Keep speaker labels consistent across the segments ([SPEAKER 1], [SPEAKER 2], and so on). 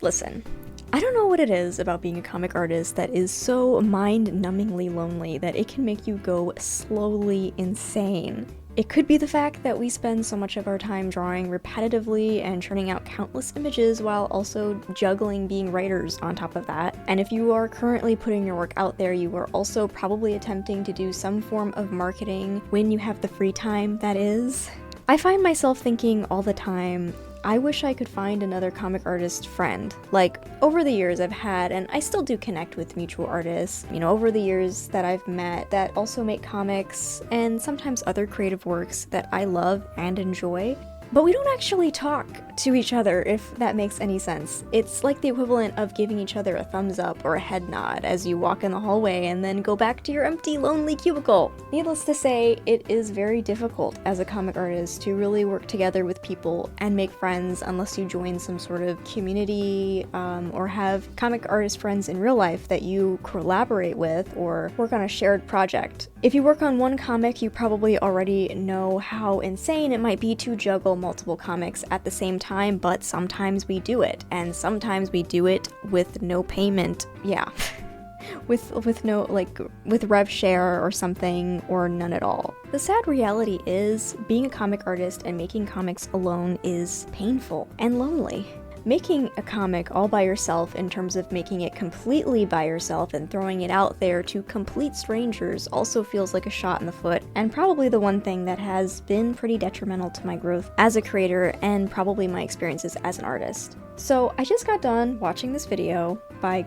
[SPEAKER 1] Listen, I don't know what it is about being a comic artist that is so mind-numbingly lonely that it can make you go slowly insane. It could be the fact that we spend so much of our time drawing repetitively and churning out countless images while also juggling being writers on top of that. And if you are currently putting your work out there, you are also probably attempting to do some form of marketing when you have the free time, that is. I find myself thinking all the time, I wish I could find another comic artist friend. Like, over the years I've had, and I still do connect with mutual artists, over the years that I've met that also make comics and sometimes other creative works that I love and enjoy. But we don't actually talk to each other, if that makes any sense. It's like the equivalent of giving each other a thumbs up or a head nod as you walk in the hallway and then go back to your empty, lonely cubicle. Needless to say, it is very difficult as a comic artist to really work together with people and make friends unless you join some sort of community or have comic artist friends in real life that you collaborate with or work on a shared project. If you work on one comic, you probably already know how insane it might be to juggle multiple comics at the same time, but sometimes we do it, and sometimes we do it with no payment. Yeah. with no, with rev share or something, or none at all. The sad reality is, being a comic artist and making comics alone is painful and lonely. Making a comic all by yourself, in terms of making it completely by yourself and throwing it out there to complete strangers, also feels like a shot in the foot, and probably the one thing that has been pretty detrimental to my growth as a creator and probably my experiences as an artist. So I just got done watching this video by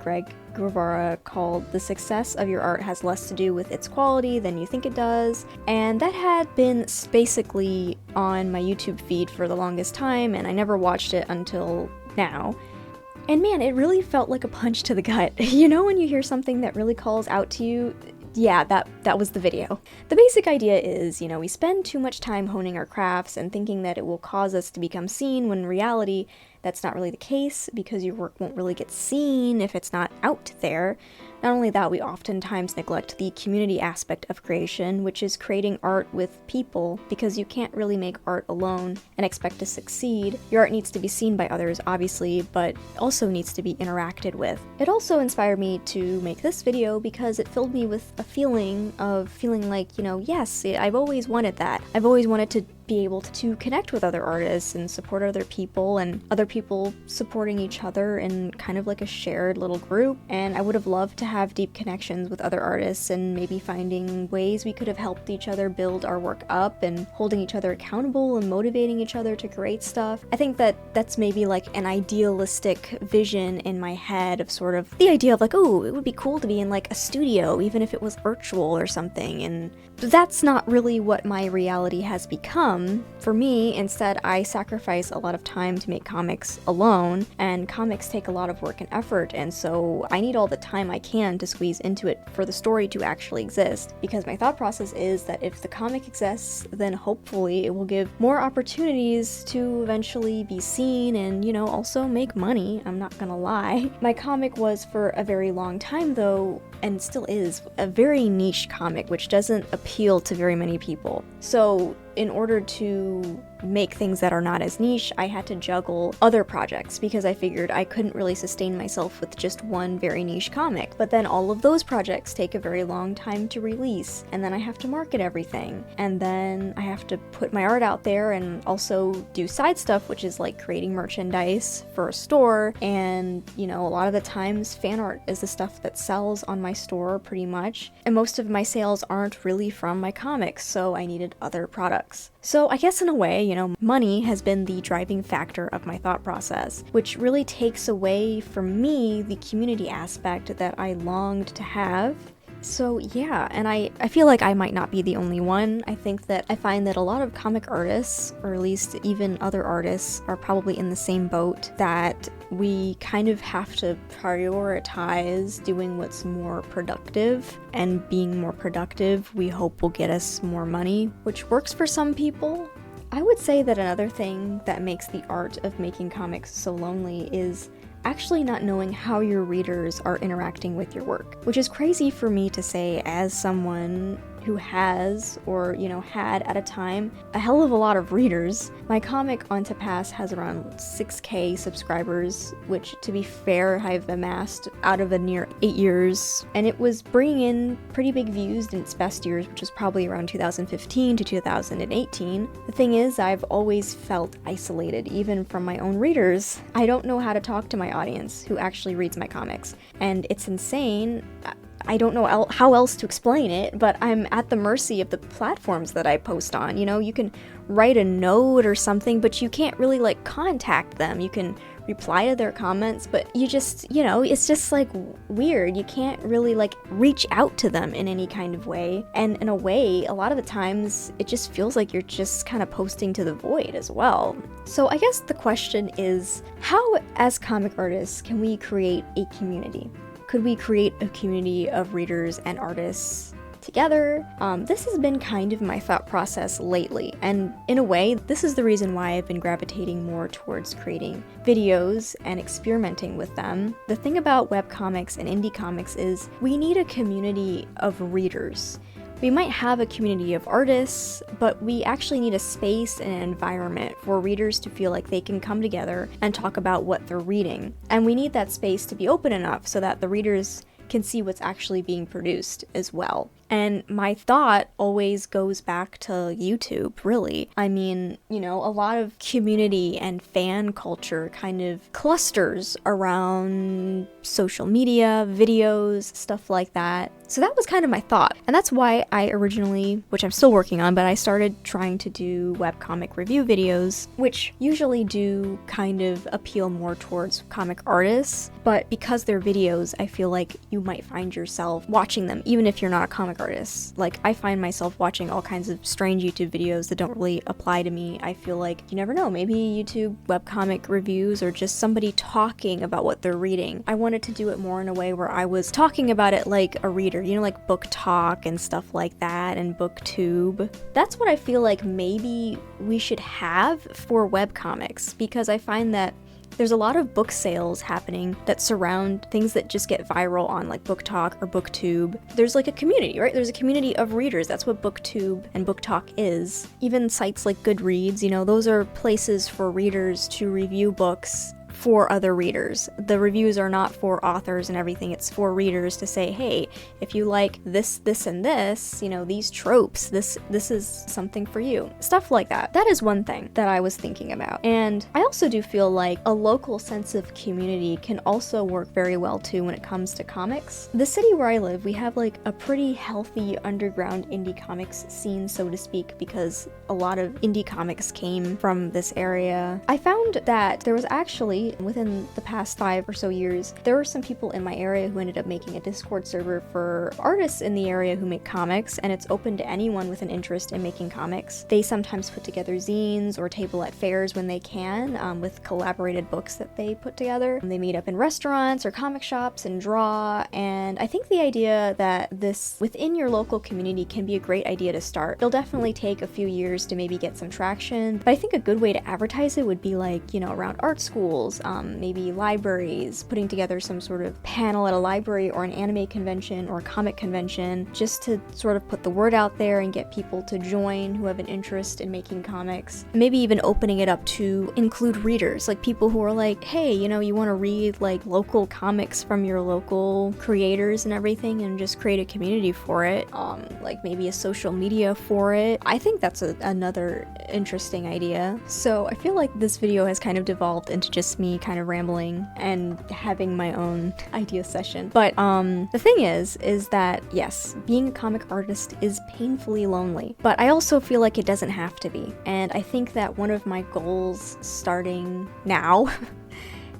[SPEAKER 1] Guevara called "The Success of Your Art Has Less to Do with Its Quality Than You Think It Does," and that had been basically on my YouTube feed for the longest time, and I never watched it until now. And man, it really felt like a punch to the gut. When you hear something that really calls out to you? Yeah, that was the video. The basic idea is, we spend too much time honing our crafts and thinking that it will cause us to become seen, when in reality, that's not really the case, because your work won't really get seen if it's not out there. Not only that, we oftentimes neglect the community aspect of creation, which is creating art with people, because you can't really make art alone and expect to succeed. Your art needs to be seen by others, obviously, but also needs to be interacted with. It also inspired me to make this video because it filled me with a feeling like, yes, I've always wanted that. I've always wanted to be able to connect with other artists and support other people, and other people supporting each other in kind of like a shared little group. And I would have loved to have deep connections with other artists and maybe finding ways we could have helped each other build our work up and holding each other accountable and motivating each other to create stuff. I think that that's maybe like an idealistic vision in my head of sort of the idea of like, oh, it would be cool to be in like a studio, even if it was virtual or something. And that's not really what my reality has become. For me, instead, I sacrifice a lot of time to make comics alone, and comics take a lot of work and effort, and so I need all the time I can to squeeze into it for the story to actually exist, because my thought process is that if the comic exists, then hopefully it will give more opportunities to eventually be seen and, also make money. I'm not gonna lie. My comic was for a very long time, though, and still is, a very niche comic, which doesn't appeal to very many people. So in order to make things that are not as niche, I had to juggle other projects because I figured I couldn't really sustain myself with just one very niche comic. But then all of those projects take a very long time to release, and then I have to market everything, and then I have to put my art out there and also do side stuff, which is like creating merchandise for a store. And a lot of the times fan art is the stuff that sells on my store pretty much, and most of my sales aren't really from my comics, so I needed other products. So I guess in a way, money has been the driving factor of my thought process, which really takes away from me the community aspect that I longed to have. So yeah, and I feel like I might not be the only one. I find that a lot of comic artists, or at least even other artists, are probably in the same boat, that we kind of have to prioritize doing what's more productive, and being more productive we hope will get us more money, which works for some people. I would say that another thing that makes the art of making comics so lonely is actually not knowing how your readers are interacting with your work, which is crazy for me to say as someone who has, or, you know, had at a time, a hell of a lot of readers. My comic On to Pass has around 6K subscribers, which, to be fair, I've amassed out of a near 8 years, and it was bringing in pretty big views in its best years, which was probably around 2015 to 2018. The thing is, I've always felt isolated, even from my own readers. I don't know how to talk to my audience who actually reads my comics, and it's insane. I don't know how else to explain it, but I'm at the mercy of the platforms that I post on. You know, you can write a note or something, but you can't really, like, contact them. You can reply to their comments, but you just, you know, it's just, like, weird. You can't really, like, reach out to them in any kind of way. And in a way, a lot of the times, it just feels like you're just kind of posting to the void as well. So I guess the question is, how, as comic artists, can we create a community? Could we create a community of readers and artists together? This has been kind of my thought process lately, and in a way, this is the reason why I've been gravitating more towards creating videos and experimenting with them. The thing about webcomics and indie comics is we need a community of readers. We might have a community of artists, but we actually need a space and an environment for readers to feel like they can come together and talk about what they're reading. And we need that space to be open enough so that the readers can see what's actually being produced as well. And my thought always goes back to YouTube, really. I mean, you know, a lot of community and fan culture kind of clusters around social media, videos, stuff like that. So that was kind of my thought. And that's why I originally, which I'm still working on, but I started trying to do webcomic review videos, which usually do kind of appeal more towards comic artists. But because they're videos, I feel like you might find yourself watching them, even if you're not a comic artists. Like, I find myself watching all kinds of strange YouTube videos that don't really apply to me. I feel like, you never know, maybe YouTube webcomic reviews or just somebody talking about what they're reading. I wanted to do it more in a way where I was talking about it like a reader, you know, like book talk and stuff like that, and booktube. That's what I feel like maybe we should have for webcomics, because I find that there's a lot of book sales happening that surround things that just get viral on like Book Talk or BookTube. There's like a community, right? There's a community of readers. That's what BookTube and Book Talk is. Even sites like Goodreads, you know, those are places for readers to review books for other readers. The reviews are not for authors and everything, it's for readers to say, hey, if you like this, this, and this, you know, these tropes, this is something for you. Stuff like that. That is one thing that I was thinking about. And I also do feel like a local sense of community can also work very well too when it comes to comics. The city where I live, we have like a pretty healthy underground indie comics scene, so to speak, because a lot of indie comics came from this area. I found that there was actually, within the past 5 or so years, there were some people in my area who ended up making a Discord server for artists in the area who make comics, and it's open to anyone with an interest in making comics. They sometimes put together zines or table at fairs when they can, with collaborated books that they put together. They meet up in restaurants or comic shops and draw, and I think the idea that this within your local community can be a great idea to start. It'll definitely take a few years to maybe get some traction, but I think a good way to advertise it would be like, you know, around art schools, maybe libraries, putting together some sort of panel at a library or an anime convention or a comic convention, just to sort of put the word out there and get people to join who have an interest in making comics. Maybe even opening it up to include readers, like people who are like, hey, you know, you want to read like local comics from your local creators and everything, and just create a community for it, like maybe a social media for it. I think that's another interesting idea. So I feel like this video has kind of devolved into just me kind of rambling and having my own idea session. But the thing is that yes, being a comic artist is painfully lonely, but I also feel like it doesn't have to be. And I think that one of my goals starting now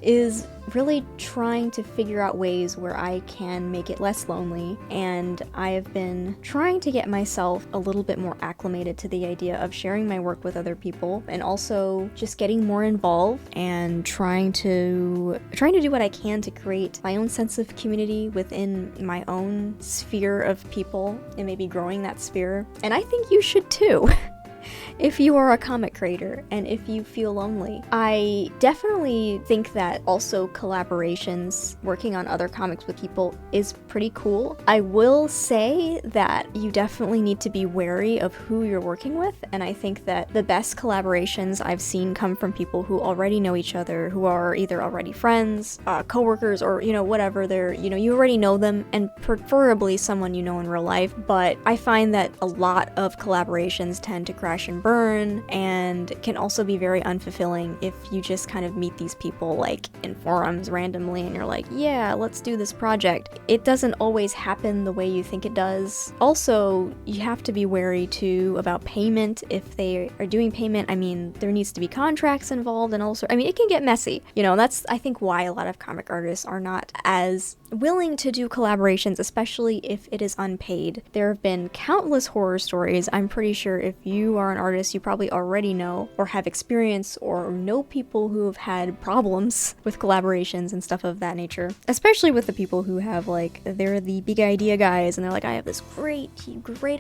[SPEAKER 1] is really trying to figure out ways where I can make it less lonely, and I have been trying to get myself a little bit more acclimated to the idea of sharing my work with other people, and also just getting more involved and trying to do what I can to create my own sense of community within my own sphere of people, and maybe growing that sphere. And I think you should too. if you are a comic creator and if you feel lonely. I definitely think that also collaborations, working on other comics with people, is pretty cool. I will say that you definitely need to be wary of who you're working with, and I think that the best collaborations I've seen come from people who already know each other, who are either already friends, coworkers, or, you know, whatever, they're, you know, you already know them, and preferably someone you know in real life. But I find that a lot of collaborations tend to crash and burn, and can also be very unfulfilling if you just kind of meet these people like in forums randomly and you're like, yeah, let's do this project. It doesn't always happen the way you think it does. Also, you have to be wary too about payment. If they are doing payment, I mean, there needs to be contracts involved, and also, I mean, it can get messy. You know, that's, I think, why a lot of comic artists are not as willing to do collaborations, especially if it is unpaid. There have been countless horror stories. I'm pretty sure if you are an artist, you probably already know or have experience or know people who have had problems with collaborations and stuff of that nature, especially with the people who have, like, they're the big idea guys and they're like, I have this great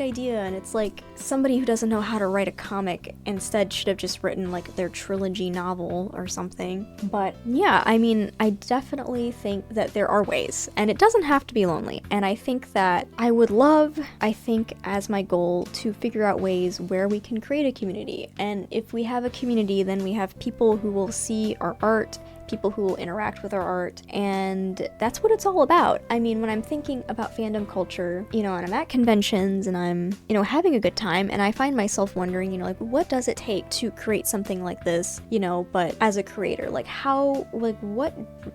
[SPEAKER 1] idea, and it's like somebody who doesn't know how to write a comic instead should have just written like their trilogy novel or something. But yeah, I mean, I definitely think that there are ways, and it doesn't have to be lonely. And I think that I think as my goal to figure out ways where we can create a community. And if we have a community, then we have people who will see our art, people who will interact with our art, and that's what it's all about. I mean, when I'm thinking about fandom culture, you know, and I'm at conventions and I'm, you know, having a good time, and I find myself wondering, you know, like, what does it take to create something like this, you know, but as a creator, like, how, like, what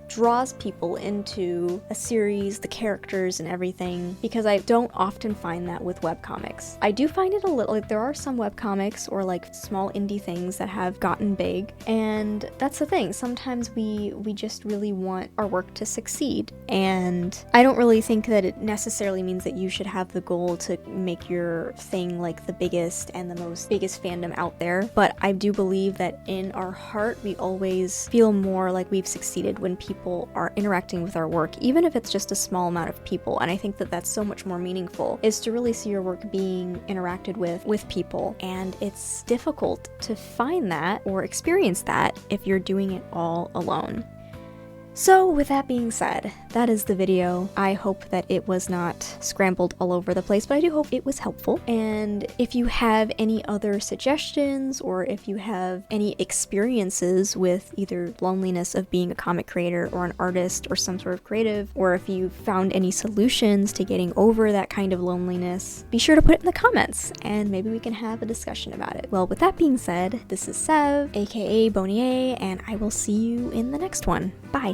[SPEAKER 1] draws people into a series, the characters and everything, because I don't often find that with webcomics. I do find it a little, like, there are some webcomics or like small indie things that have gotten big, and that's the thing. Sometimes we just really want our work to succeed, and I don't really think that it necessarily means that you should have the goal to make your thing like the biggest and the biggest fandom out there. But I do believe that in our heart we always feel more like we've succeeded when people are interacting with our work, even if it's just a small amount of people. And I think that that's so much more meaningful, is to really see your work being interacted with people. And it's difficult to find that or experience that if you're doing it all alone. So with that being said, that is the video. I hope that it was not scrambled all over the place, but I do hope it was helpful. And if you have any other suggestions, or if you have any experiences with either loneliness of being a comic creator or an artist or some sort of creative, or if you found any solutions to getting over that kind of loneliness, be sure to put it in the comments and maybe we can have a discussion about it. Well, with that being said, this is Sev, aka Bonier, and I will see you in the next one. Bye!